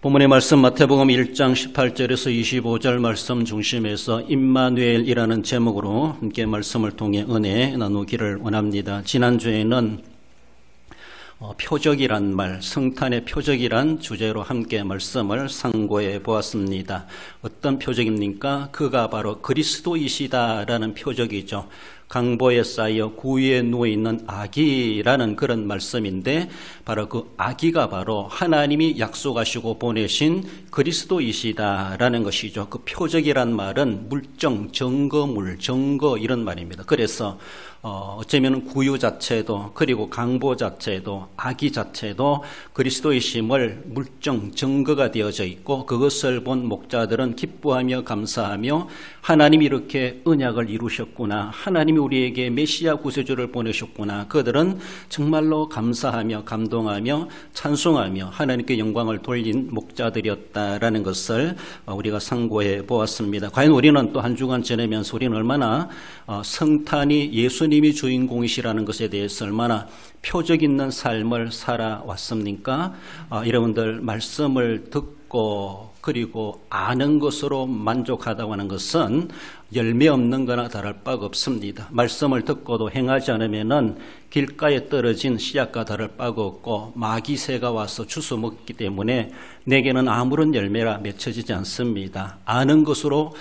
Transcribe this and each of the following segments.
본문의 말씀 마태복음 1장 18절에서 25절 말씀 중심에서 임마누엘이라는 제목으로 함께 말씀을 통해 은혜 나누기를 원합니다. 지난주에는 표적이란 말, 성탄의 표적이란 주제로 함께 말씀을 상고해 보았습니다. 어떤 표적입니까? 그가 바로 그리스도이시다라는 표적이죠. 강보에 쌓여 구유에 누워있는 아기라는 그런 말씀인데 바로 그 아기가 바로 하나님이 약속하시고 보내신 그리스도이시다라는 것이죠. 그 표적이란 말은 물정, 증거물, 증거 이런 말입니다. 그래서 어쩌면 구유 자체도 그리고 강보 자체도 아기 자체도 그리스도이심을 물정, 증거가 되어져 있고 그것을 본 목자들은 기뻐하며 감사하며 하나님이 이렇게 언약을 이루셨구나, 하나님이 우리에게 메시아 구세주를 보내셨구나, 그들은 정말로 감사하며 감동하며 찬송하며 하나님께 영광을 돌린 목자들이었다라는 것을 우리가 상고해 보았습니다. 과연 우리는 또 한 주간 지내면서 우리는 얼마나 성탄이 예수님이 주인공이시라는 것에 대해서 얼마나 표적 있는 삶을 살아왔습니까? 여러분들 말씀을 듣고 그리고 아는 것으로 만족하다고 하는 것은 열매 없는 거나 다를 바가 없습니다. 말씀을 듣고도 행하지 않으면은 길가에 떨어진 씨앗과 다를 바가 없고 마귀새가 와서 주워 먹기 때문에 내게는 아무런 열매가 맺혀지지 않습니다. 아는 것으로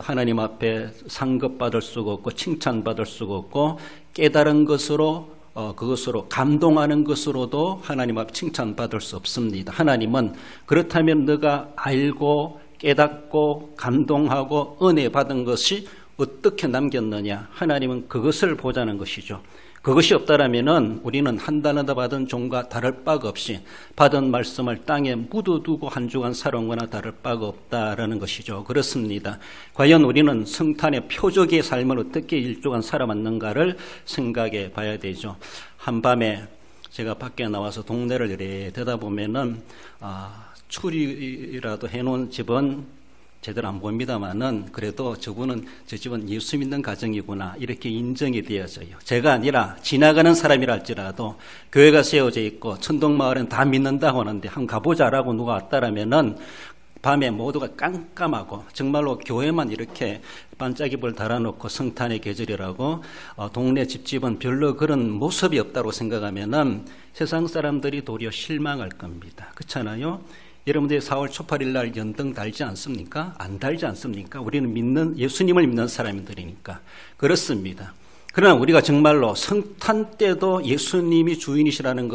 하나님 앞에 상급받을 수가 없고 칭찬받을 수가 없고 깨달은 것으로 그것으로 감동하는 것으로도 하나님 앞에 칭찬받을 수 없습니다. 하나님은 그렇다면 너가 알고 깨닫고 감동하고 은혜 받은 것이 어떻게 남겼느냐, 하나님은 그것을 보자는 것이죠. 그것이 없다라면은 우리는 한 달마다 받은 종과 다를 바가 없이 받은 말씀을 땅에 묻어두고 한 주간 살아온 거나 다를 바가 없다라는 것이죠. 그렇습니다. 과연 우리는 성탄의 표적의 삶을 어떻게 일주간 살아왔는가를 생각해 봐야 되죠. 한밤에 제가 밖에 나와서 동네를 이렇게 되다 보면은 추리라도 해놓은 집은 제대로 안 보입니다만은 그래도 저 집은 예수 믿는 가정이구나 이렇게 인정이 되어져요. 제가 아니라 지나가는 사람이라 할지라도 교회가 세워져 있고 천동마을은 다 믿는다고 하는데 한번 가보자라고 누가 왔다라면은 밤에 모두가 깜깜하고 정말로 교회만 이렇게 반짝이불 달아놓고 성탄의 계절이라고 동네 집집은 별로 그런 모습이 없다고 생각하면은 세상 사람들이 도리어 실망할 겁니다. 그렇잖아요? 여러분들이 4월 초팔일 날 연등 달지 않습니까? 안 달지 않습니까? 우리는 예수님을 믿는 사람들이니까 그렇습니다. 그러나 우리가 정말로 성탄 때도 예수님이 주인공이시라는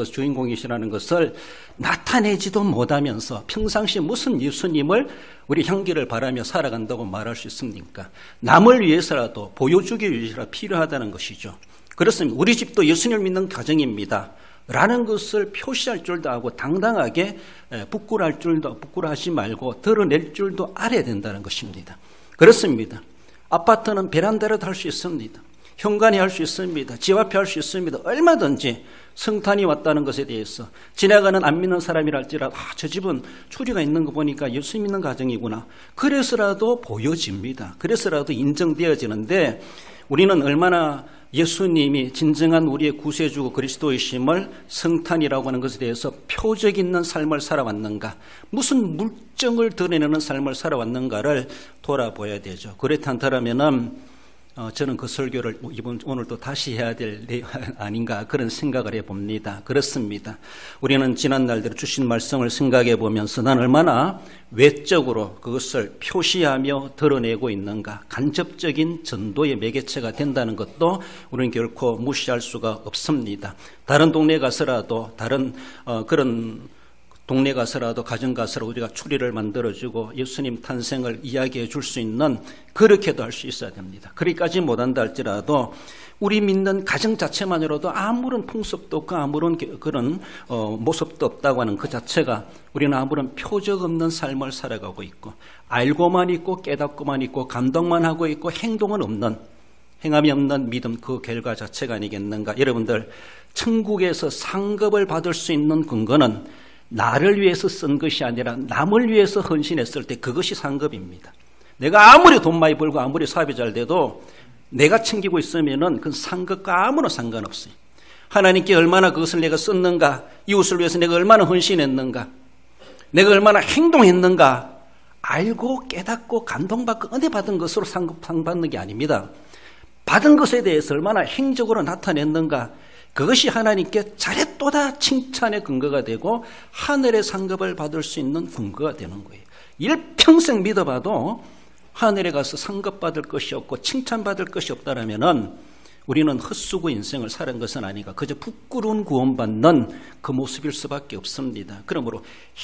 것을 나타내지도 못하면서 평상시 무슨 예수님을 우리 향기를 바라며 살아간다고 말할 수 있습니까? 남을 위해서라도 보여주기 위해서라도 필요하다는 것이죠. 그렇습니다. 우리 집도 예수님을 믿는 가정입니다 라는 것을 표시할 줄도 알고 당당하게 부끄러워하지 말고 드러낼 줄도 알아야 된다는 것입니다. 그렇습니다. 아파트는 베란다라도 할 수 있습니다. 현관에 할 수 있습니다. 집 앞에 할 수 있습니다. 얼마든지 성탄이 왔다는 것에 대해서 지나가는 안 믿는 사람이라 할지라도 저 집은 추리가 있는 거 보니까 예수 믿는 가정이구나. 그래서라도 보여집니다. 그래서라도 인정되어지는데 우리는 얼마나 예수님이 진정한 우리의 구세주고 그리스도이심을 성탄이라고 하는 것에 대해서 표적 있는 삶을 살아왔는가, 무슨 물정을 드러내는 삶을 살아왔는가를 돌아봐야 되죠. 그렇다면은 저는 그 설교를 오늘 또 다시 해야 될 아닌가 그런 생각을 해봅니다. 그렇습니다. 우리는 지난 날대로 주신 말씀을 생각해 보면서 난 얼마나 외적으로 그것을 표시하며 드러내고 있는가, 간접적인 전도의 매개체가 된다는 것도 우리는 결코 무시할 수가 없습니다. 다른 동네 가서라도 그런 동네 가서라도 가정 가서라도 우리가 추리를 만들어주고 예수님 탄생을 이야기해 줄 수 있는 그렇게도 할 수 있어야 됩니다. 그리까지 못한다 할지라도 우리 믿는 가정 자체만으로도 아무런 풍습도 없고 아무런 그런 모습도 없다고 하는 그 자체가 우리는 아무런 표적 없는 삶을 살아가고 있고 알고만 있고 깨닫고만 있고 감동만 하고 있고 행동은 없는, 행함이 없는 믿음, 그 결과 자체가 아니겠는가. 여러분들 천국에서 상급을 받을 수 있는 근거는 나를 위해서 쓴 것이 아니라 남을 위해서 헌신했을 때 그것이 상급입니다. 내가 아무리 돈 많이 벌고 아무리 사업이 잘 돼도 내가 챙기고 있으면은 그 상급과 아무런 상관없어요. 하나님께 얼마나 그것을 내가 썼는가, 이웃을 위해서 내가 얼마나 헌신했는가, 내가 얼마나 행동했는가 알고 깨닫고 감동받고 은혜 받은 것으로 상 받는 게 아닙니다. 받은 것에 대해서 얼마나 행적으로 나타냈는가, 그것이 하나님께 잘했도다 칭찬의 근거가 되고 하늘의 상급을 받을 수 있는 근거가 되는 거예요. 일평생 믿어봐도 하늘에 가서 상급받을 것이 없고 칭찬받을 것이 없다라면은 우리는 헛수고 인생을 사는 것은 아니가 그저 부끄러운 구원받는 그 모습일 수밖에 없습니다. 그러므로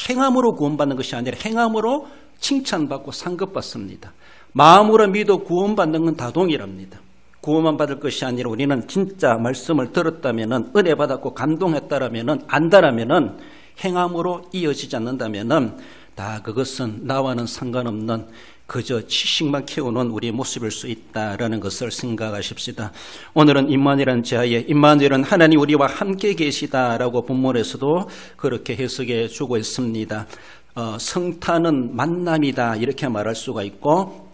행함으로 구원받는 것이 아니라 행함으로 칭찬받고 상급받습니다. 마음으로 믿어 구원받는 건 다 동일합니다. 구원만 받을 것이 아니라 우리는 진짜 말씀을 들었다면은, 은혜 받았고 감동했다라면은, 안다라면은, 행함으로 이어지지 않는다면은 다 그것은 나와는 상관없는 그저 지식만 키우는 우리의 모습일 수 있다라는 것을 생각하십시다. 오늘은 임마누엘이라는 제하에 임마누엘은 하나님 우리와 함께 계시다라고 본문에서도 그렇게 해석해 주고 있습니다. 성탄은 만남이다 이렇게 말할 수가 있고,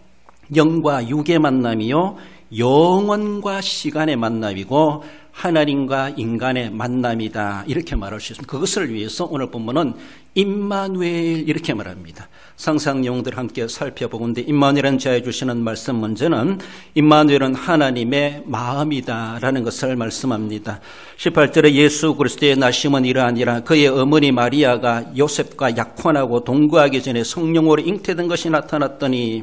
영과 육의 만남이요 영원과 시간의 만남이고 하나님과 인간의 만남이다 이렇게 말할 수 있습니다. 그것을 위해서 오늘 본문은 임마누엘 이렇게 말합니다. 상상 내용들을 함께 살펴보건대 임마누엘은 제하에 주시는 말씀 먼저는 임마누엘은 하나님의 마음이다라는 것을 말씀합니다. 18절에 예수 그리스도의 나심은 이러하니라 그의 어머니 마리아가 요셉과 약혼하고 동거하기 전에 성령으로 잉태된 것이 나타났더니,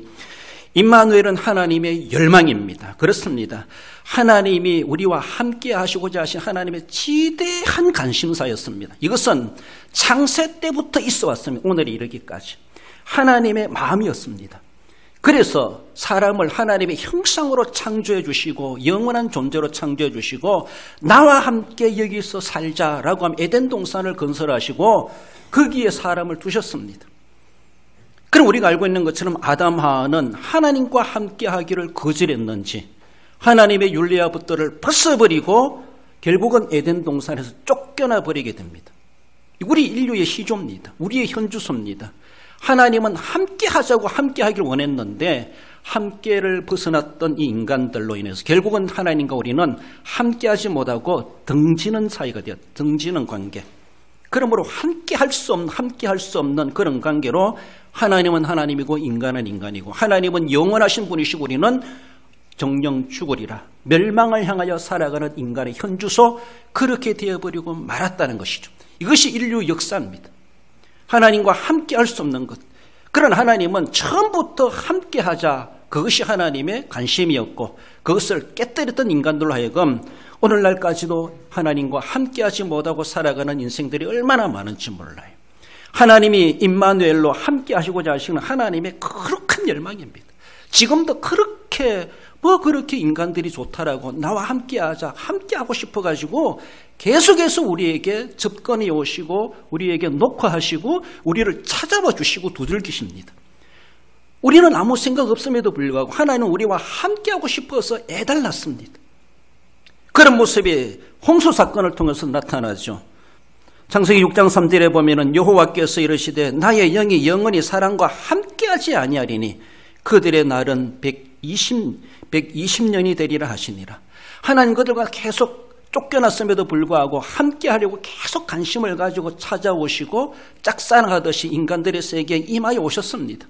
임마누엘은 하나님의 열망입니다. 그렇습니다. 하나님이 우리와 함께 하시고자 하신 하나님의 지대한 관심사였습니다. 이것은 창세 때부터 있어 왔습니다. 오늘에 이르기까지 하나님의 마음이었습니다. 그래서 사람을 하나님의 형상으로 창조해 주시고 영원한 존재로 창조해 주시고 나와 함께 여기서 살자라고 하면 에덴 동산을 건설하시고 거기에 사람을 두셨습니다. 그럼 우리가 알고 있는 것처럼 아담 하와는 하나님과 함께 하기를 거절했는지 하나님의 윤리와 법도를 벗어버리고 결국은 에덴 동산에서 쫓겨나 버리게 됩니다. 우리 인류의 시조입니다. 우리의 현주소입니다. 하나님은 함께 하자고 함께 하기를 원했는데 함께를 벗어났던 이 인간들로 인해서 결국은 하나님과 우리는 함께 하지 못하고 등지는 사이가 되었다. 등지는 관계. 그러므로 함께 할 수 없는 그런 관계로 하나님은 하나님이고 인간은 인간이고, 하나님은 영원하신 분이시고 우리는 정령 죽으리라 멸망을 향하여 살아가는 인간의 현주소, 그렇게 되어버리고 말았다는 것이죠. 이것이 인류 역사입니다. 하나님과 함께 할 수 없는 것. 그런 하나님은 처음부터 함께 하자, 그것이 하나님의 관심이었고 그것을 깨뜨렸던 인간들로 하여금 오늘날까지도 하나님과 함께하지 못하고 살아가는 인생들이 얼마나 많은지 몰라요. 하나님이 임마누엘로 함께하시고자 하시는 하나님의 거룩한 열망입니다. 지금도 그렇게 인간들이 좋다라고 나와 함께하자, 함께하고 싶어가지고 계속해서 우리에게 접근해 오시고 우리에게 녹화하시고 우리를 찾아와 주시고 두들기십니다. 우리는 아무 생각 없음에도 불구하고 하나님은 우리와 함께하고 싶어서 애달랐습니다. 그런 모습이 홍수 사건을 통해서 나타나죠. 창세기 6장 3절에 보면은 여호와께서 이르시되 나의 영이 영원히 사람과 함께하지 아니하리니 그들의 날은 120년이 되리라 하시니라. 하나님 그들과 계속 쫓겨났음에도 불구하고 함께하려고 계속 관심을 가지고 찾아오시고 짝사랑하듯이 인간들의 세계에 임하여 오셨습니다.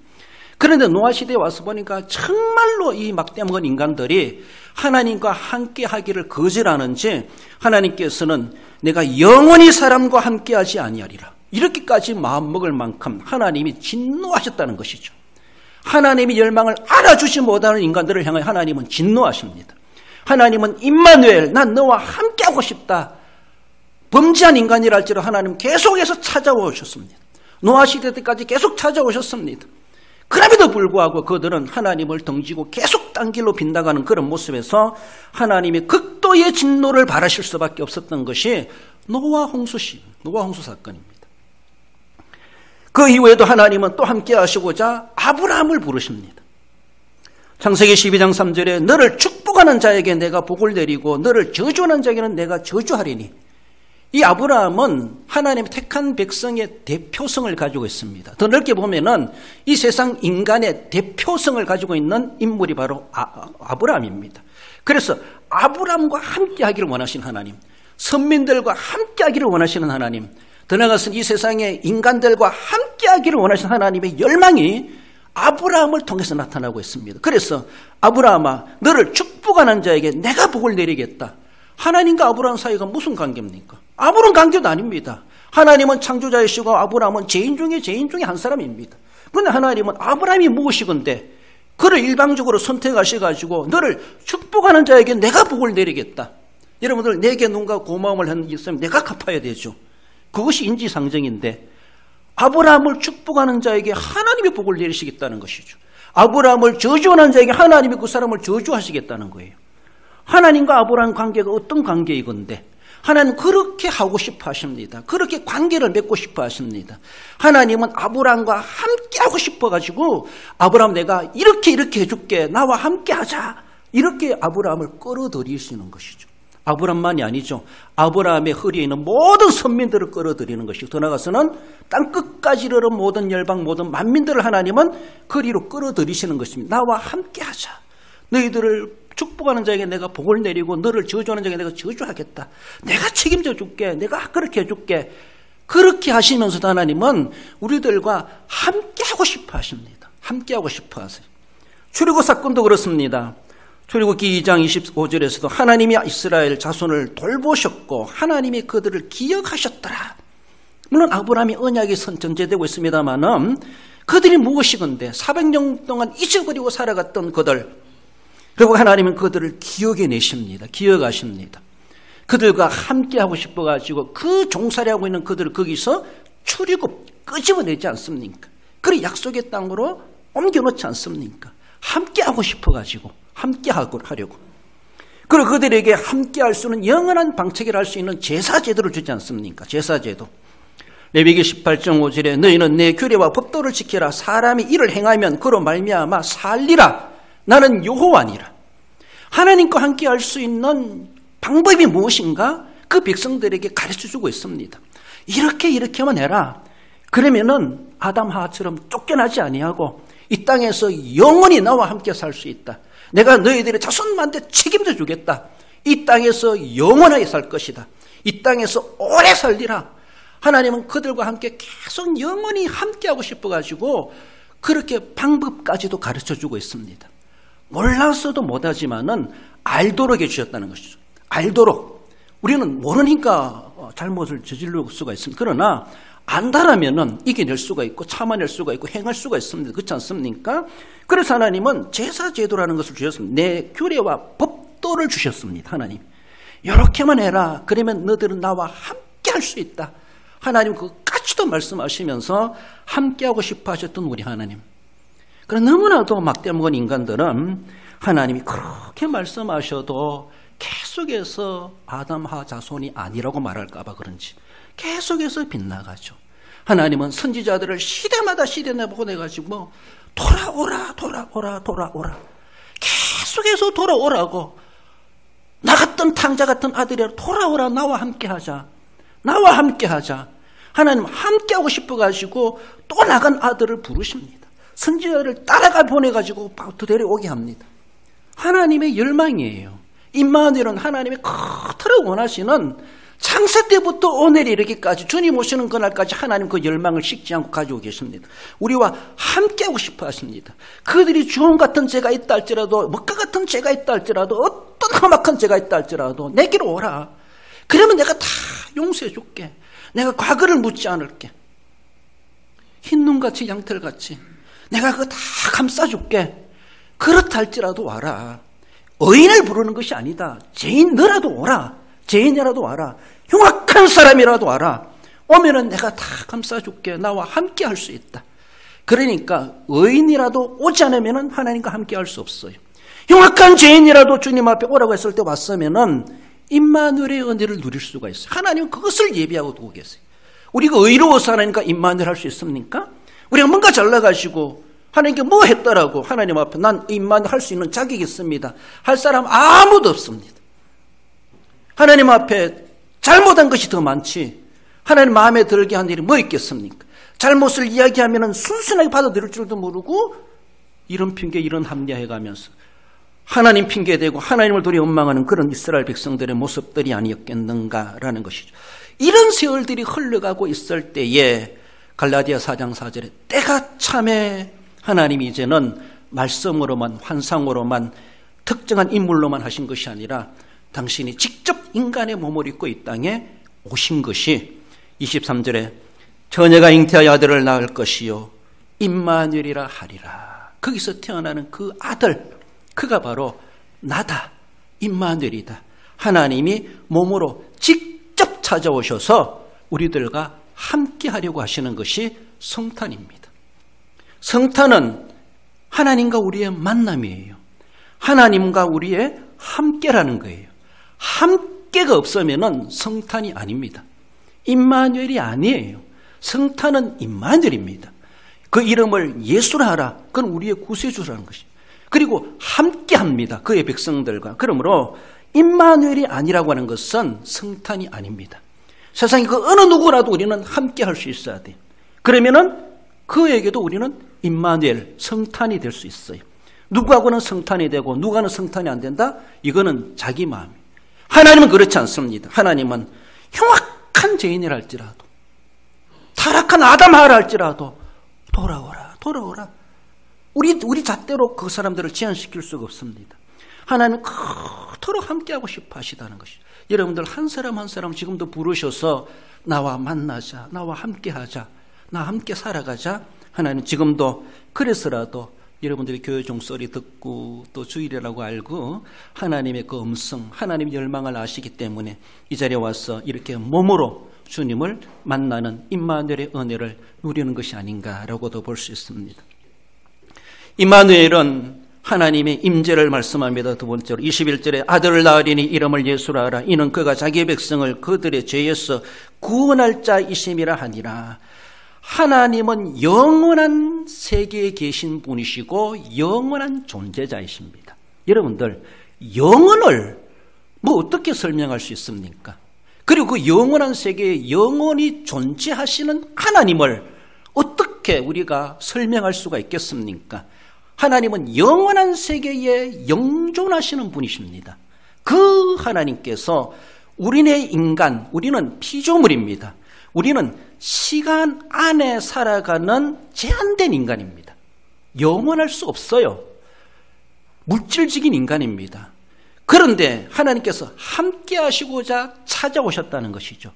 그런데 노아 시대에 와서 보니까 정말로 이 막대먹은 인간들이 하나님과 함께하기를 거절하는지 하나님께서는 내가 영원히 사람과 함께하지 아니하리라 이렇게까지 마음먹을 만큼 하나님이 진노하셨다는 것이죠. 하나님이 열망을 알아주지 못하는 인간들을 향해 하나님은 진노하십니다. 하나님은 임마누엘, 난 너와 함께하고 싶다. 범죄한 인간이라 할지라도 하나님 계속해서 찾아오셨습니다. 노아 시대 때까지 계속 찾아오셨습니다. 그럼에도 불구하고 그들은 하나님을 등지고 계속 딴 길로 빗나가는 그런 모습에서 하나님의 극도의 진노를 바라실 수밖에 없었던 것이 노아 홍수 사건입니다. 그 이후에도 하나님은 또 함께 하시고자 아브라함을 부르십니다. 창세기 12장 3절에 너를 축복하는 자에게 내가 복을 내리고 너를 저주하는 자에게는 내가 저주하리니, 이 아브라함은 하나님의 택한 백성의 대표성을 가지고 있습니다. 더 넓게 보면은 이 세상 인간의 대표성을 가지고 있는 인물이 바로 아브라함입니다. 그래서 아브라함과 함께 하기를 원하시는 하나님, 선민들과 함께 하기를 원하시는 하나님, 더 나아가서는 이 세상의 인간들과 함께 하기를 원하신 하나님의 열망이 아브라함을 통해서 나타나고 있습니다. 그래서 아브라함아, 너를 축복하는 자에게 내가 복을 내리겠다. 하나님과 아브라함 사이가 무슨 관계입니까? 아무런 관계도 아닙니다. 하나님은 창조자이시고 아브라함은 죄인 중에 한 사람입니다. 그런데 하나님은 아브라함이 무엇이건데 그를 일방적으로 선택하셔가지고 너를 축복하는 자에게 내가 복을 내리겠다. 여러분들, 내게 누군가 고마움을 한 있으면 내가 갚아야 되죠. 그것이 인지상정인데 아브라함을 축복하는 자에게 하나님의 복을 내리시겠다는 것이죠. 아브라함을 저주하는 자에게 하나님이 그 사람을 저주하시겠다는 거예요. 하나님과 아브라함 관계가 어떤 관계이건데 하나님은 그렇게 하고 싶어 하십니다. 그렇게 관계를 맺고 싶어 하십니다. 하나님은 아브라함과 함께 하고 싶어가지고 아브라함 내가 이렇게 해줄게. 나와 함께 하자. 이렇게 아브라함을 끌어들이시는 것이죠. 아브라함만이 아니죠. 아브라함의 허리에 있는 모든 선민들을 끌어들이는 것이고 더 나아가서는 땅끝까지 이르는 모든 열방 모든 만민들을 하나님은 거리로 끌어들이시는 것입니다. 나와 함께 하자. 너희들을 축복하는 자에게 내가 복을 내리고 너를 저주하는 자에게 내가 저주하겠다. 내가 책임져 줄게. 내가 그렇게 해줄게. 그렇게 하시면서도 하나님은 우리들과 함께하고 싶어 하십니다. 함께하고 싶어 하세요. 출애굽 사건도 그렇습니다. 출애굽기 2장 25절에서도 하나님이 이스라엘 자손을 돌보셨고 하나님이 그들을 기억하셨더라. 물론 아브라함이 언약이 전제되고 있습니다만은 그들이 무엇이건데 400년 동안 잊어버리고 살아갔던 그들, 그리고 하나님은 그들을 기억해내십니다. 기억하십니다. 그들과 함께하고 싶어가지고 그 종살이 하고 있는 그들을 거기서 출애굽 끄집어내지 않습니까? 그리 약속의 땅으로 옮겨놓지 않습니까? 함께하고 싶어가지고 함께하고 하려고. 그리고 그들에게 함께할 수 있는 영원한 방책을 할 수 있는 제사제도를 주지 않습니까? 제사제도. 레위기 18장 5절에 너희는 내 규례와 법도를 지키라. 사람이 이를 행하면 그로 말미암아 살리라. 나는 여호와니라. 하나님과 함께할 수 있는 방법이 무엇인가? 그 백성들에게 가르쳐주고 있습니다. 이렇게 하면 해라. 그러면은 아담 하와처럼 쫓겨나지 아니하고 이 땅에서 영원히 나와 함께 살 수 있다. 내가 너희들의 자손만대 책임져 주겠다. 이 땅에서 영원하게 살 것이다. 이 땅에서 오래 살리라. 하나님은 그들과 함께 계속 영원히 함께하고 싶어가지고 그렇게 방법까지도 가르쳐주고 있습니다. 몰라서도 못하지만은 알도록 해주셨다는 것이죠. 알도록. 우리는 모르니까 잘못을 저지를 수가 있습니다. 그러나 안다라면은 이겨낼 수가 있고 참아낼 수가 있고 행할 수가 있습니다. 그렇지 않습니까? 그래서 하나님은 제사제도라는 것을 주셨습니다. 내 규례와 법도를 주셨습니다. 하나님. 이렇게만 해라. 그러면 너들은 나와 함께 할 수 있다. 하나님 그까지도 말씀하시면서 함께하고 싶어 하셨던 우리 하나님. 그러나 너무나도 막대먹은 인간들은 하나님이 그렇게 말씀하셔도 계속해서 아담 하와 자손이 아니라고 말할까 봐 그런지 계속해서 빗나가죠. 하나님은 선지자들을 시대마다 시대나 보내가지고 돌아오라. 계속해서 돌아오라고. 나 같은 탕자 같은 아들이라 돌아오라. 나와 함께하자. 하나님 함께하고 싶어가지고 또 나간 아들을 부르십니다. 선지자를 따라가 보내가지고 데려오게 합니다. 하나님의 열망이에요. 임마누엘은 하나님의 그토록 원하시는 창세 때부터 오늘 이르기까지 주님 오시는 그날까지 하나님 그 열망을 식지 않고 가지고 계십니다. 우리와 함께하고 싶어 하십니다. 그들이 주홍 같은 죄가 있다 할지라도 먹과 같은 죄가 있다 할지라도 어떤 험악한 죄가 있다 할지라도 내게로 오라. 그러면 내가 다 용서해 줄게. 내가 과거를 묻지 않을게. 흰눈같이 양털같이 내가 그거 다 감싸줄게. 그렇다 할지라도 와라. 의인을 부르는 것이 아니다. 죄인 너라도 오라. 죄인이라도 와라. 흉악한 사람이라도 와라. 오면은 내가 다 감싸줄게. 나와 함께 할 수 있다. 그러니까 의인이라도 오지 않으면은 하나님과 함께 할 수 없어요. 흉악한 죄인이라도 주님 앞에 오라고 했을 때 왔으면은 임마누엘의 은혜를 누릴 수가 있어요. 하나님은 그것을 예비하고 두고 계세요. 우리가 의로워서 하나님과 임마누엘 할 수 있습니까? 우리가 뭔가 잘나가시고 하나님께 뭐 했더라고 하나님 앞에 난 임마누엘 할 수 있는 자격이 있습니다. 할 사람 아무도 없습니다. 하나님 앞에 잘못한 것이 더 많지 하나님 마음에 들게 한 일이 뭐 있겠습니까? 잘못을 이야기하면 순순하게 받아들일 줄도 모르고 이런 핑계 이런 합리화해가면서 하나님 핑계대고 하나님을 도리 원망하는 그런 이스라엘 백성들의 모습들이 아니었겠는가라는 것이죠. 이런 세월들이 흘러가고 있을 때에 갈라디아 4장 4절에 때가 참에 하나님이 이제는 말씀으로만 환상으로만 특정한 인물로만 하신 것이 아니라 당신이 직접 인간의 몸을 입고 이 땅에 오신 것이 23절에 처녀가 잉태하여 아들을 낳을 것이요 임마누엘이라 하리라. 거기서 태어나는 그 아들, 그가 바로 나다, 임마누엘이다. 하나님이 몸으로 직접 찾아오셔서 우리들과 함께 하려고 하시는 것이 성탄입니다. 성탄은 하나님과 우리의 만남이에요. 하나님과 우리의 함께라는 거예요. 함께가 없으면 성탄이 아닙니다. 임마누엘이 아니에요. 성탄은 임마누엘입니다. 그 이름을 예수라 하라. 그건 우리의 구세주라는 것이죠. 그리고 함께합니다. 그의 백성들과. 그러므로 임마누엘이 아니라고 하는 것은 성탄이 아닙니다. 세상에 그 어느 누구라도 우리는 함께할 수 있어야 돼요. 그러면은 그에게도 우리는 임마누엘, 성탄이 될 수 있어요. 누구하고는 성탄이 되고 누구하고는 성탄이 안 된다? 이거는 자기 마음이에요. 하나님은 그렇지 않습니다. 하나님은 흉악한 죄인이라 할지라도 타락한 아담하라 할지라도 돌아오라. 우리 잣대로 그 사람들을 제한시킬 수가 없습니다. 하나님은 그토록 함께하고 싶어 하시다는 것이죠. 여러분들 한 사람 한 사람 지금도 부르셔서 나와 만나자, 나와 함께하자, 나와 함께 살아가자. 하나님 지금도 그래서라도 여러분들이 교회 종소리 듣고 또 주일이라고 알고 하나님의 그 음성, 하나님의 열망을 아시기 때문에 이 자리에 와서 이렇게 몸으로 주님을 만나는 임마누엘의 은혜를 누리는 것이 아닌가라고도 볼 수 있습니다. 임마누엘은 하나님의 임재를 말씀합니다. 두 번째로 21절에 아들을 낳으리니 이름을 예수라 하라. 이는 그가 자기의 백성을 그들의 죄에서 구원할 자이심이라 하니라. 하나님은 영원한 세계에 계신 분이시고 영원한 존재자이십니다. 여러분들 영원을 어떻게 설명할 수 있습니까? 그리고 그 영원한 세계에 영원히 존재하시는 하나님을 어떻게 우리가 설명할 수가 있겠습니까? 하나님은 영원한 세계에 영존하시는 분이십니다. 그 하나님께서 우리네 인간, 우리는 피조물입니다. 우리는 시간 안에 살아가는 제한된 인간입니다. 영원할 수 없어요. 물질적인 인간입니다. 그런데 하나님께서 함께 하시고자 찾아오셨다는 것이죠.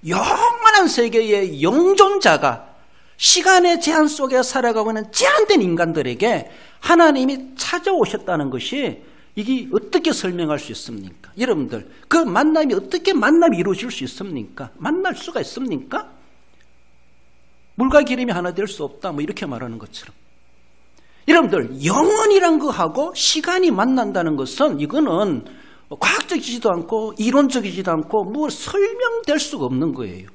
영원한 세계의 영존자가 시간의 제한 속에 살아가고 있는 제한된 인간들에게 하나님이 찾아오셨다는 것이 이게 어떻게 설명할 수 있습니까? 여러분들 그 만남이 어떻게 만남이 이루어질 수 있습니까? 만날 수가 있습니까? 물과 기름이 하나 될 수 없다 이렇게 말하는 것처럼 여러분들 영원이란 거하고 시간이 만난다는 것은 이거는 과학적이지도 않고 이론적이지도 않고 설명될 수가 없는 거예요.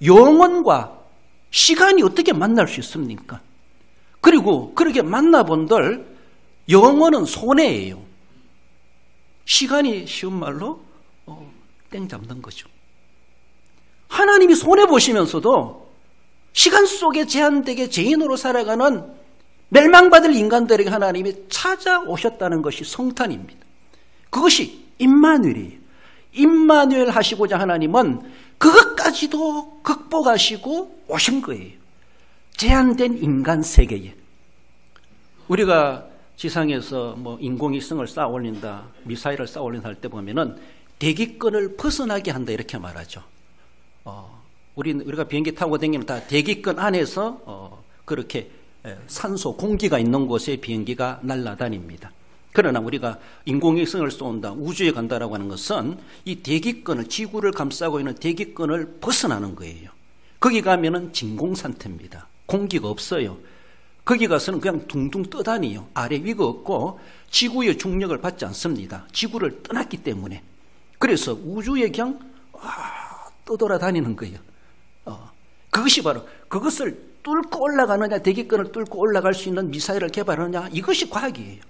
영원과 시간이 어떻게 만날 수 있습니까? 그리고 그렇게 만나본들 영원은 손해예요. 시간이 쉬운 말로 땡 잡는 거죠. 하나님이 손해보시면서도 시간 속에 제한되게 죄인으로 살아가는 멸망받을 인간들에게 하나님이 찾아오셨다는 것이 성탄입니다. 그것이 임마누엘이에요. 임마누엘 하시고자 하나님은 그것까지도 극복하시고 오신 거예요. 제한된 인간 세계에. 우리가 지상에서 인공위성을 쌓아 올린다, 미사일을 쌓아 올린다 할 때 보면은 대기권을 벗어나게 한다 이렇게 말하죠. 우리가 비행기 타고 다니면 다 대기권 안에서 그렇게 산소, 공기가 있는 곳에 비행기가 날아다닙니다. 그러나 우리가 인공위성을 쏜다, 우주에 간다라고 하는 것은 이 대기권을, 지구를 감싸고 있는 대기권을 벗어나는 거예요. 거기 가면은 진공 상태입니다. 공기가 없어요. 거기 가서는 그냥 둥둥 떠다니요. 아래 위가 없고 지구의 중력을 받지 않습니다. 지구를 떠났기 때문에. 그래서 우주에 그냥 떠돌아다니는 거예요. 그것이 바로 그것을 뚫고 올라가느냐, 대기권을 뚫고 올라갈 수 있는 미사일을 개발하느냐, 이것이 과학이에요.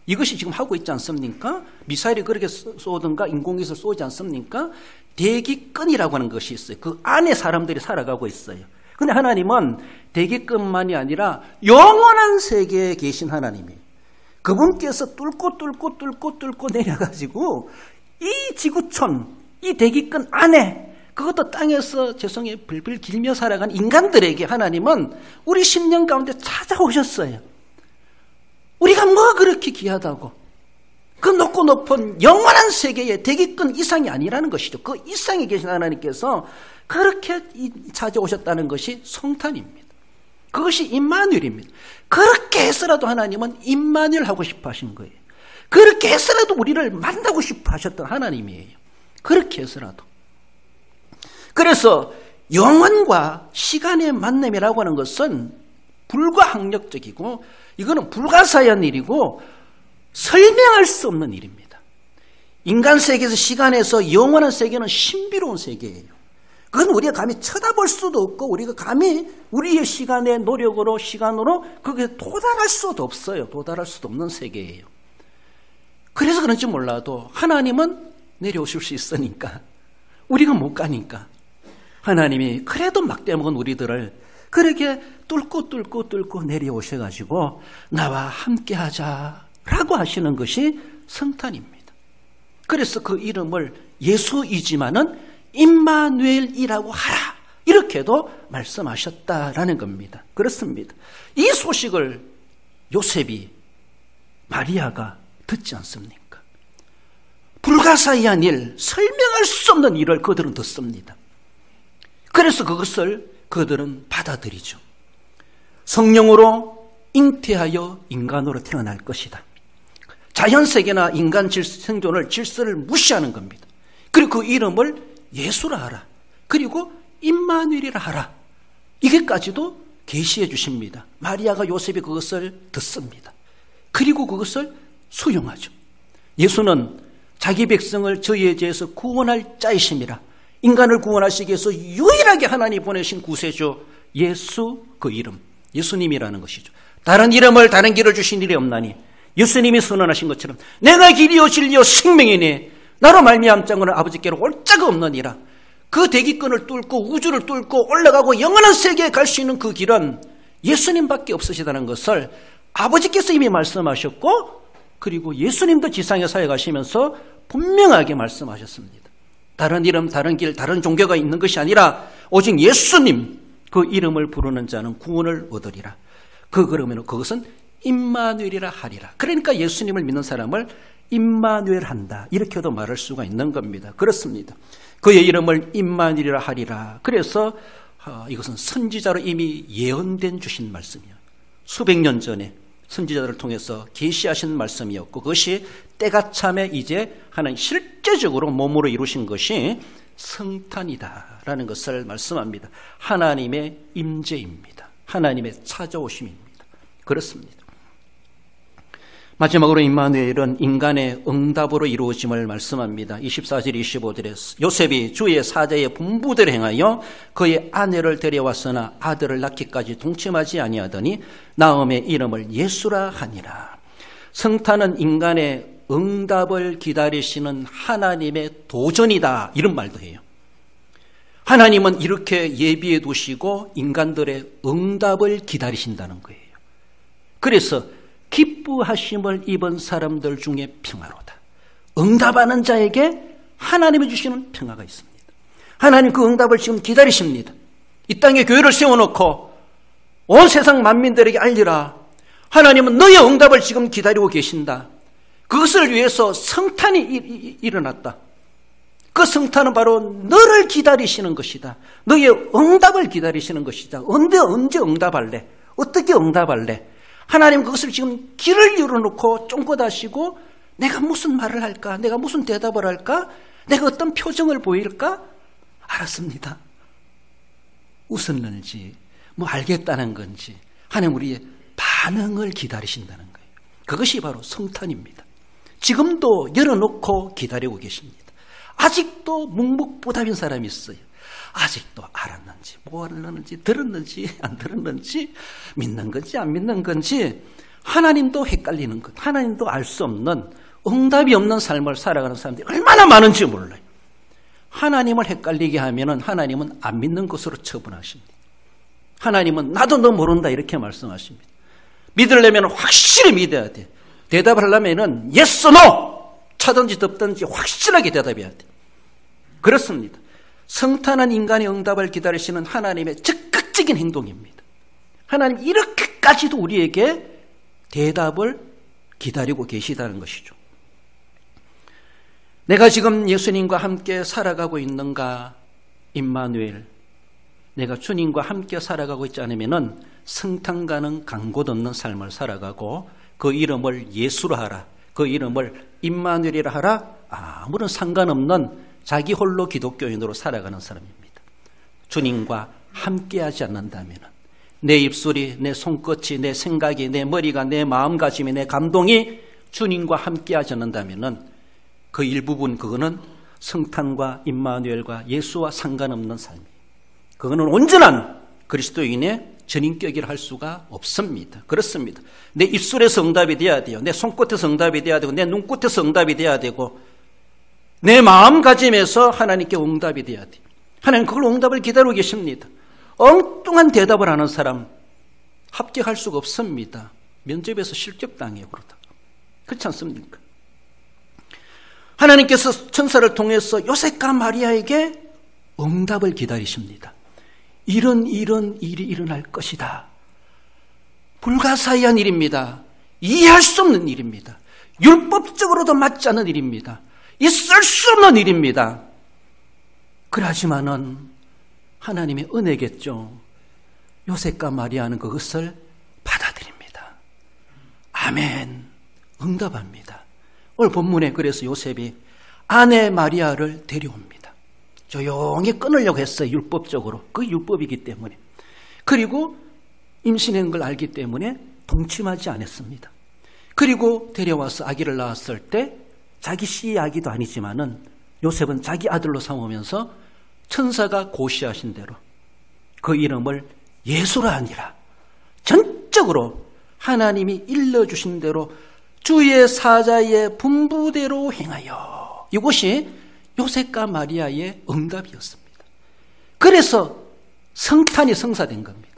이것이 지금 하고 있지 않습니까? 미사일이 그렇게 쏘든가 인공위성을 쏘지 않습니까? 대기권이라고 하는 것이 있어요. 그 안에 사람들이 살아가고 있어요. 그런데 하나님은 대기권만이 아니라 영원한 세계에 계신 하나님이에요. 그분께서 뚫고 내려가지고 이 지구촌, 이 대기권 안에 그것도 땅에서 죄송해요 불불 길며 살아간 인간들에게 하나님은 우리 심령 가운데 찾아오셨어요. 우리가 뭐 그렇게 귀하다고. 그 높고 높은 영원한 세계의 대기권 이상이 아니라는 것이죠. 그 이상에 계신 하나님께서 그렇게 찾아오셨다는 것이 성탄입니다. 그것이 임마누엘입니다. 그렇게 해서라도 하나님은 임마누엘 하고 싶어 하신 거예요. 그렇게 해서라도 우리를 만나고 싶어 하셨던 하나님이에요. 그렇게 해서라도. 그래서 영원과 시간의 만남이라고 하는 것은 불가항력적이고 이거는 불가사의한 일이고 설명할 수 없는 일입니다. 인간 세계에서 시간에서 영원한 세계는 신비로운 세계예요. 그건 우리가 감히 쳐다볼 수도 없고 우리가 감히 우리의 시간의 노력으로 시간으로 그게 도달할 수도 없어요. 도달할 수도 없는 세계예요. 그래서 그런지 몰라도 하나님은 내려오실 수 있으니까 우리가 못 가니까 하나님이 그래도 막대 먹은 우리들을 그렇게 뚫고 내려오셔가지고 나와 함께 하자라고 하시는 것이 성탄입니다. 그래서 그 이름을 예수이지만은 임마누엘이라고 하라 이렇게도 말씀하셨다라는 겁니다. 그렇습니다. 이 소식을 요셉이 마리아가 듣지 않습니까? 불가사의한 일, 설명할 수 없는 일을 그들은 듣습니다. 그래서 그것을 그들은 받아들이죠. 성령으로 잉태하여 인간으로 태어날 것이다. 자연세계나 인간 생존을 질서를 무시하는 겁니다. 그리고 그 이름을 예수라 하라. 그리고 임마누엘이라 하라. 이게까지도 계시해 주십니다. 마리아가 요셉이 그것을 듣습니다. 그리고 그것을 수용하죠. 예수는 자기 백성을 저희에 대해서 구원할 자이심이라. 인간을 구원하시기 위해서 유일하게 하나님이 보내신 구세주 예수 그 이름 예수님이라는 것이죠. 다른 이름을 다른 길을 주신 일이 없나니 예수님이 선언하신 것처럼 내가 길이요 진리요 생명이니 나로 말미암 자고는 아버지께로 올 자가 없느니라. 그 대기권을 뚫고 우주를 뚫고 올라가고 영원한 세계에 갈 수 있는 그 길은 예수님밖에 없으시다는 것을 아버지께서 이미 말씀하셨고 그리고 예수님도 지상에 사역하시면서 분명하게 말씀하셨습니다. 다른 이름, 다른 길, 다른 종교가 있는 것이 아니라 오직 예수님 그 이름을 부르는 자는 구원을 얻으리라. 그러면 그것은 임마누엘이라 하리라. 그러니까 예수님을 믿는 사람을 임마누엘 한다. 이렇게도 말할 수가 있는 겁니다. 그렇습니다. 그의 이름을 임마누엘이라 하리라. 그래서 이것은 선지자로 이미 예언된 주신 말씀이에요. 수백 년 전에 선지자들을 통해서 계시하신 말씀이었고 그것이 때가 참에 이제 하나님 실제적으로 몸으로 이루신 것이 성탄이다라는 것을 말씀합니다. 하나님의 임재입니다. 하나님의 찾아오심입니다. 그렇습니다. 마지막으로 임마누엘은 인간의 응답으로 이루어짐을 말씀합니다. 24절 25절에 요셉이 주의 사자의 분부대로 행하여 그의 아내를 데려왔으나 아들을 낳기까지 동침하지 아니하더니 나음의 이름을 예수라 하니라. 성탄은 인간의 응답을 기다리시는 하나님의 도전이다 이런 말도 해요. 하나님은 이렇게 예비해 두시고 인간들의 응답을 기다리신다는 거예요. 그래서 기뻐하심을 입은 사람들 중에 평화로다. 응답하는 자에게 하나님이 주시는 평화가 있습니다. 하나님 그 응답을 지금 기다리십니다. 이 땅에 교회를 세워놓고 온 세상 만민들에게 알리라. 하나님은 너의 응답을 지금 기다리고 계신다. 그것을 위해서 성탄이 일어났다. 그 성탄은 바로 너를 기다리시는 것이다. 너의 응답을 기다리시는 것이다. 언제 응답할래? 어떻게 응답할래? 하나님 그것을 지금 길을 열어놓고 쫑긋하시고 내가 무슨 말을 할까? 내가 무슨 대답을 할까? 내가 어떤 표정을 보일까? 알았습니다. 웃었는지 뭐 알겠다는 건지 하나님 우리의 반응을 기다리신다는 거예요. 그것이 바로 성탄입니다. 지금도 열어놓고 기다리고 계십니다. 아직도 묵묵부답인 사람이 있어요. 아직도 알았는지 모르는지 들었는지 안 들었는지 믿는 건지 안 믿는 건지 하나님도 헷갈리는 것, 하나님도 알 수 없는 응답이 없는 삶을 살아가는 사람들이 얼마나 많은지 몰라요. 하나님을 헷갈리게 하면은 하나님은 안 믿는 것으로 처분하십니다. 하나님은 나도 너 모른다 이렇게 말씀하십니다. 믿으려면 확실히 믿어야 돼. 대답을 하려면은 yes, no 차든지 덥든지 확실하게 대답해야 돼. 그렇습니다. 성탄한 인간의 응답을 기다리시는 하나님의 적극적인 행동입니다. 하나님 이렇게까지도 우리에게 대답을 기다리고 계시다는 것이죠. 내가 지금 예수님과 함께 살아가고 있는가? 임마누엘, 내가 주님과 함께 살아가고 있지 않으면 성탄과는 간곳 없는 삶을 살아가고 그 이름을 예수로 하라, 그 이름을 임마누엘이라 하라, 아무런 상관없는 자기 홀로 기독교인으로 살아가는 사람입니다. 주님과 함께하지 않는다면 내 입술이, 내 손끝이, 내 생각이, 내 머리가, 내 마음가짐이, 내 감동이 주님과 함께하지 않는다면 그 일부분, 그거는 성탄과 임마누엘과 예수와 상관없는 삶이에요. 그거는 온전한 그리스도인의 전인격이라 할 수가 없습니다. 그렇습니다. 내 입술에서 응답이 돼야 돼요. 내 손끝에서 응답이 돼야 되고, 내 눈끝에서 응답이 돼야 되고, 내 마음가짐에서 하나님께 응답이 돼야 돼요. 하나님 그걸 응답을 기다리고 계십니다. 엉뚱한 대답을 하는 사람 합격할 수가 없습니다. 면접에서 실격당해요. 그러다가. 그렇지 않습니까? 하나님께서 천사를 통해서 요셉과 마리아에게 응답을 기다리십니다. 이런 일이 일어날 것이다. 불가사의한 일입니다. 이해할 수 없는 일입니다. 율법적으로도 맞지 않는 일입니다. 있을 수 없는 일입니다. 그러지만은 하나님의 은혜겠죠. 요셉과 마리아는 그것을 받아들입니다. 아멘. 응답합니다. 오늘 본문에 그래서 요셉이 아내 마리아를 데려옵니다. 조용히 끊으려고 했어요. 율법적으로. 그 율법이기 때문에. 그리고 임신한 걸 알기 때문에 동침하지 않았습니다. 그리고 데려와서 아기를 낳았을 때 자기 씨의 아기도 아니지만은 요셉은 자기 아들로 삼으면서 천사가 고시하신 대로 그 이름을 예수라 하니라. 전적으로 하나님이 일러주신 대로 주의 사자의 분부대로 행하여. 이것이 요셉과 마리아의 응답이었습니다. 그래서 성탄이 성사된 겁니다.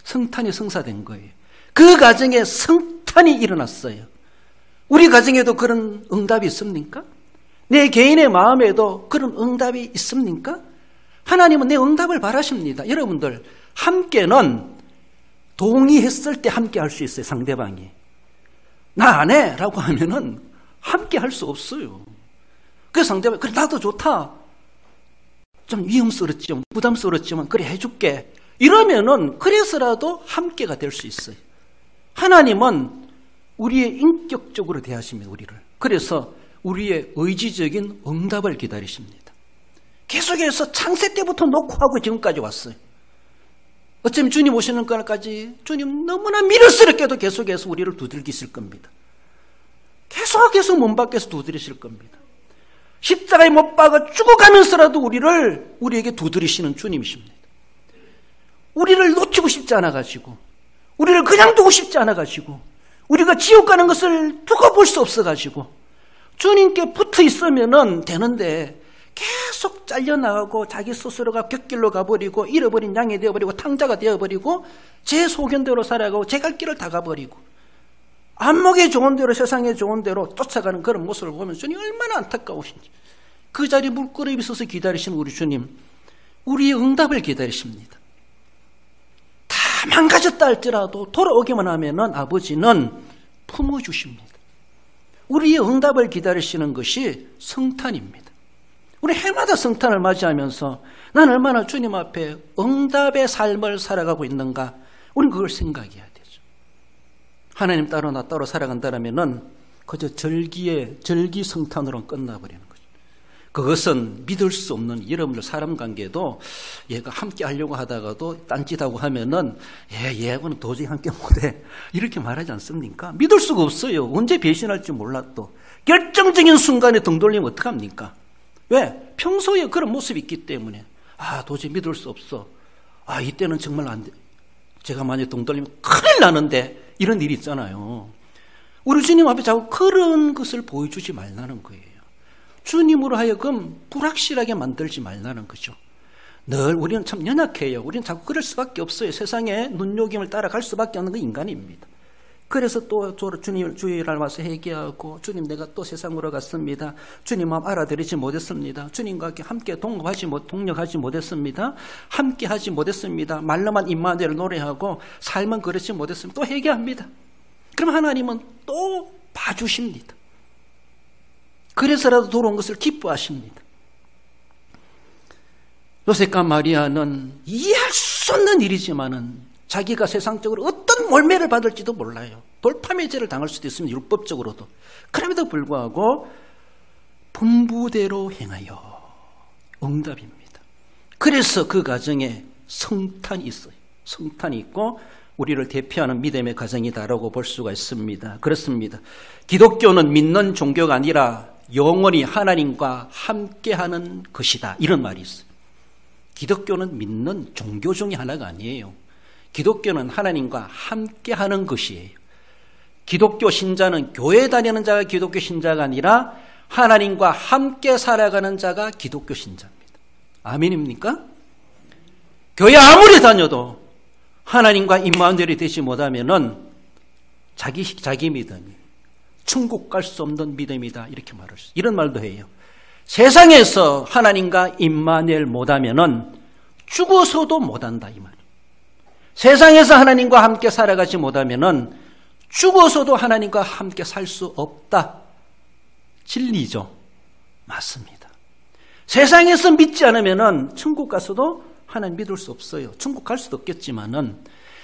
성탄이 성사된 거예요. 그 가정에 성탄이 일어났어요. 우리 가정에도 그런 응답이 있습니까? 내 개인의 마음에도 그런 응답이 있습니까? 하나님은 내 응답을 바라십니다. 여러분들, 함께는 동의했을 때 함께 할 수 있어요. 상대방이. 나 안 해! 라고 하면은 함께 할 수 없어요. 그래서 상대방이, 그래, 나도 좋다. 좀 위험스럽지만, 부담스럽지만, 그래, 해줄게. 이러면은, 그래서라도 함께가 될 수 있어요. 하나님은 우리의 인격적으로 대하십니다, 우리를. 그래서 우리의 의지적인 응답을 기다리십니다. 계속해서 창세 때부터 놓고 하고 지금까지 왔어요. 어쩌면 주님 오시는 날까지 주님 너무나 미련스럽게도 계속해서 우리를 두들기실 겁니다. 계속 문 밖에서 두드리실 겁니다. 십자가에 못 박아 죽어가면서라도 우리에게 두드리시는 주님이십니다. 우리를 놓치고 싶지 않아가지고, 우리를 그냥 두고 싶지 않아가지고, 우리가 지옥 가는 것을 두고 볼 수 없어가지고 주님께 붙어 있으면 되는데 계속 잘려나가고 자기 스스로가 곁길로 가버리고 잃어버린 양이 되어버리고 탕자가 되어버리고 제 소견대로 살아가고 제 갈 길을 다 가버리고 안목에 좋은 대로 세상에 좋은 대로 쫓아가는 그런 모습을 보면 주님 얼마나 안타까우신지. 그 자리에 물끄러미 서서 기다리시는 우리 주님, 우리의 응답을 기다리십니다. 다 망가졌다 할지라도 돌아오기만 하면은 아버지는 품어주십니다. 우리의 응답을 기다리시는 것이 성탄입니다. 우리 해마다 성탄을 맞이하면서 난 얼마나 주님 앞에 응답의 삶을 살아가고 있는가, 우리는 그걸 생각해야 되죠. 하나님 따로 나 따로 살아간다면은 그저 절기 성탄으로 끝나버리는 거죠. 그것은 믿을 수 없는, 여러분들 사람 관계도 얘가 함께 하려고 하다가도 딴짓하고 하면은 얘하고는 도저히 함께 못해 이렇게 말하지 않습니까? 믿을 수가 없어요. 언제 배신할지 몰라. 또 결정적인 순간에 등 돌리면 어떡합니까? 왜? 평소에 그런 모습이 있기 때문에 도저히 믿을 수 없어. 이때는 정말 안 돼. 제가 만약에 등 돌리면 큰일 나는데, 이런 일이 있잖아요. 우리 주님 앞에 자꾸 그런 것을 보여주지 말라는 거예요. 주님으로 하여금 불확실하게 만들지 말라는 거죠. 늘 우리는 참 연약해요. 우리는 자꾸 그럴 수밖에 없어요. 세상에 눈요김을 따라갈 수밖에 없는 건 인간입니다. 그래서 또 주님 주일날 와서 회개하고 주님 내가 또 세상으로 갔습니다. 주님 마음 알아들이지 못했습니다. 주님과 함께 동력하지 못했습니다. 함께 하지 못했습니다. 말로만 임마누엘을 노래하고 삶은 그렇지 못했습니다. 또 회개합니다. 그럼 하나님은 또 봐주십니다. 그래서라도 돌아온 것을 기뻐하십니다. 요셉과 마리아는 이해할 수 없는 일이지만은 자기가 세상적으로 어떤 몰매를 받을지도 몰라요. 돌파매제를 당할 수도 있습니다. 율법적으로도. 그럼에도 불구하고 분부대로 행하여 응답입니다. 그래서 그 가정에 성탄이 있어요. 성탄이 있고 우리를 대표하는 믿음의 가정이다라고 볼 수가 있습니다. 그렇습니다. 기독교는 믿는 종교가 아니라 영원히 하나님과 함께하는 것이다. 이런 말이 있어요. 기독교는 믿는 종교 중에 하나가 아니에요. 기독교는 하나님과 함께하는 것이에요. 기독교 신자는 교회 다니는 자가 기독교 신자가 아니라 하나님과 함께 살아가는 자가 기독교 신자입니다. 아멘입니까? 교회 아무리 다녀도 하나님과 임마누엘이 되지 못하면은 자기 믿음이 천국 갈 수 없는 믿음이다 이렇게 말할 수. 이런 말도 해요. 세상에서 하나님과 임마누엘 못하면은 죽어서도 못한다 이 말이에요. 세상에서 하나님과 함께 살아가지 못하면은 죽어서도 하나님과 함께 살 수 없다. 진리죠. 맞습니다. 세상에서 믿지 않으면은 천국 가서도 하나님 믿을 수 없어요. 천국 갈 수도 없겠지만은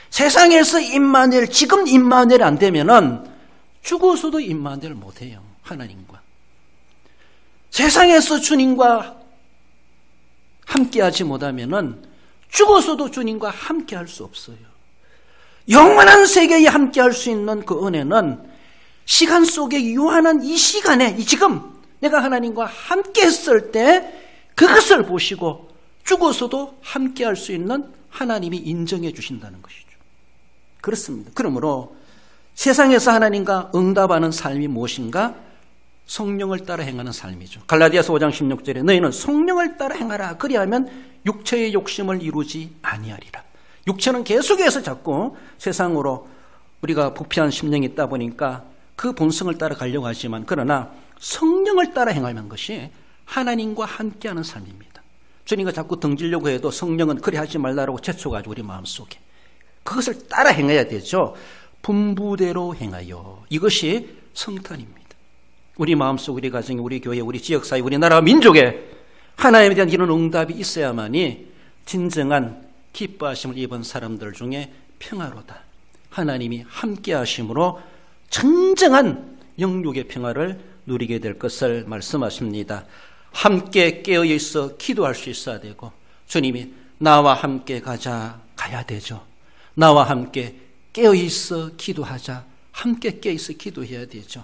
세상에서 임마누엘 지금 임마누엘 안 되면은 죽어서도 임마누엘 못 해요. 하나님과. 세상에서 주님과 함께하지 못하면은 죽어서도 주님과 함께할 수 없어요. 영원한 세계에 함께할 수 있는 그 은혜는 시간 속에 유한한 이 시간에 지금 내가 하나님과 함께했을 때 그것을 보시고 죽어서도 함께할 수 있는 하나님이 인정해 주신다는 것이죠. 그렇습니다. 그러므로 세상에서 하나님과 응답하는 삶이 무엇인가? 성령을 따라 행하는 삶이죠. 갈라디아서 5장 16절에 너희는 성령을 따라 행하라. 그리하면 육체의 욕심을 이루지 아니하리라. 육체는 계속해서 자꾸 세상으로 우리가 부패한 심령이 있다 보니까 그 본성을 따라 가려고 하지만 그러나 성령을 따라 행하는 것이 하나님과 함께하는 삶입니다. 주님과 자꾸 등지려고 해도 성령은 그리 하지 말라라고 제초가지고 우리 마음속에 그것을 따라 행해야 되죠. 분부대로 행하여. 이것이 성탄입니다. 우리 마음속, 우리 가정에, 우리 교회, 우리 지역사회, 우리 나라, 민족에 하나님에 대한 이런 응답이 있어야만이 진정한 기뻐하심을 입은 사람들 중에 평화로다. 하나님이 함께 하심으로 진정한 영육의 평화를 누리게 될 것을 말씀하십니다. 함께 깨어있어 기도할 수 있어야 되고 주님이 나와 함께 가야 되죠. 나와 함께 깨어있어 기도하자. 함께 깨어있어 기도해야 되죠.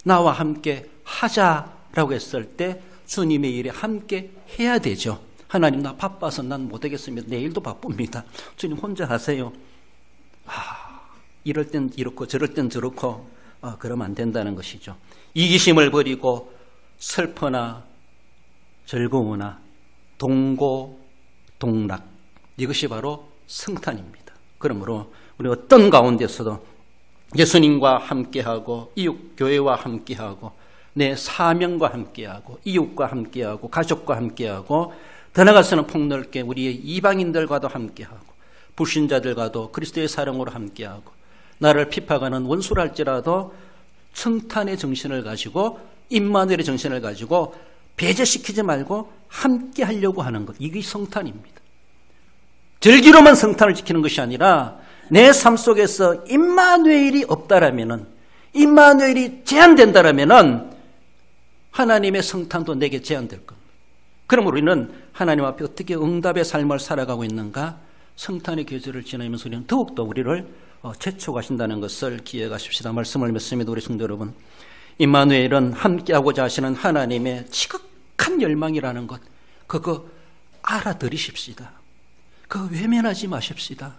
나와 함께 하자라고 했을 때 주님의 일에 함께 해야 되죠. 하나님 나 바빠서 난 못하겠습니다. 내일도 바쁩니다. 주님 혼자 하세요. 이럴 땐 이렇고 저럴 땐 저렇고 그러면 안 된다는 것이죠. 이기심을 버리고 슬퍼나 즐거우나 동고동락 이것이 바로 성탄입니다. 그러므로 우리 어떤 가운데서도 예수님과 함께하고 이웃 교회와 함께하고 내 사명과 함께하고 이웃과 함께하고 가족과 함께하고 더 나아가서는 폭넓게 우리의 이방인들과도 함께하고 불신자들과도 그리스도의 사랑으로 함께하고 나를 핍박하는 원수랄지라도 성탄의 정신을 가지고 임마누엘의 정신을 가지고 배제시키지 말고 함께하려고 하는 것. 이게 성탄입니다. 절기로만 성탄을 지키는 것이 아니라 내 삶 속에서 임마누엘이 없다라면은 임마누엘이 제한된다라면은 하나님의 성탄도 내게 제한될 겁니다. 그럼 우리는 하나님 앞에 어떻게 응답의 삶을 살아가고 있는가? 성탄의 계절을 지나면서 우리는 더욱더 우리를 재촉하신다는 것을 기억하십시다. 말씀을 맺습니다. 우리 성도 여러분, 임마누엘은 함께하고자 하시는 하나님의 지극한 열망이라는 것, 그거 알아들으십시다. 그거 외면하지 마십시다.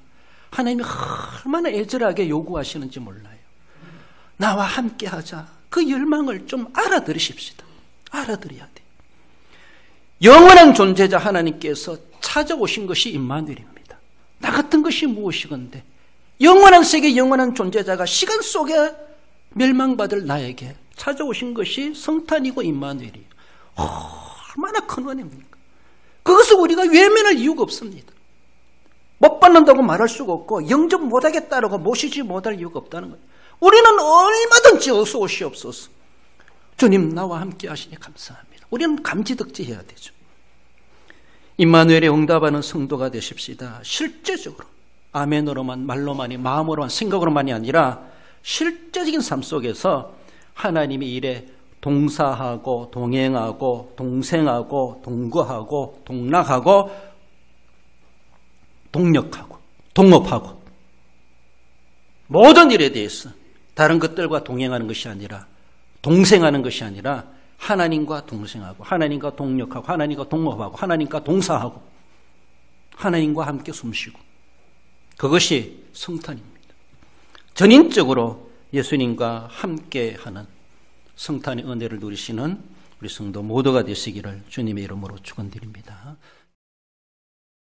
하나님이 얼마나 애절하게 요구하시는지 몰라요. 나와 함께하자. 그 열망을 좀 알아들으십시다. 알아들어야 돼요. 영원한 존재자 하나님께서 찾아오신 것이 임마누엘입니다. 나 같은 것이 무엇이건데 영원한 세계 영원한 존재자가 시간 속에 멸망받을 나에게 찾아오신 것이 성탄이고 임마누엘이에요. 얼마나 큰 은혜입니까? 그것을 우리가 외면할 이유가 없습니다. 못 받는다고 말할 수가 없고 영접 못하겠다라고 모시지 못할 이유가 없다는 거예요. 우리는 얼마든지 어서 오시옵소서. 주님 나와 함께 하시니 감사합니다. 우리는 감지덕지해야 되죠. 임마누엘에 응답하는 성도가 되십시다. 실제적으로 아멘으로만 말로만이 마음으로만 생각으로만이 아니라 실제적인 삶 속에서 하나님의 일에 동사하고 동행하고 동생하고 동거하고 동락하고 동력하고 동업하고 모든 일에 대해서 다른 것들과 동행하는 것이 아니라 동생하는 것이 아니라 하나님과 동생하고 하나님과 동력하고 하나님과 동업하고 하나님과 동사하고 하나님과 함께 숨쉬고 그것이 성탄입니다. 전인적으로 예수님과 함께하는 성탄의 은혜를 누리시는 우리 성도 모두가 되시기를 주님의 이름으로 축원드립니다.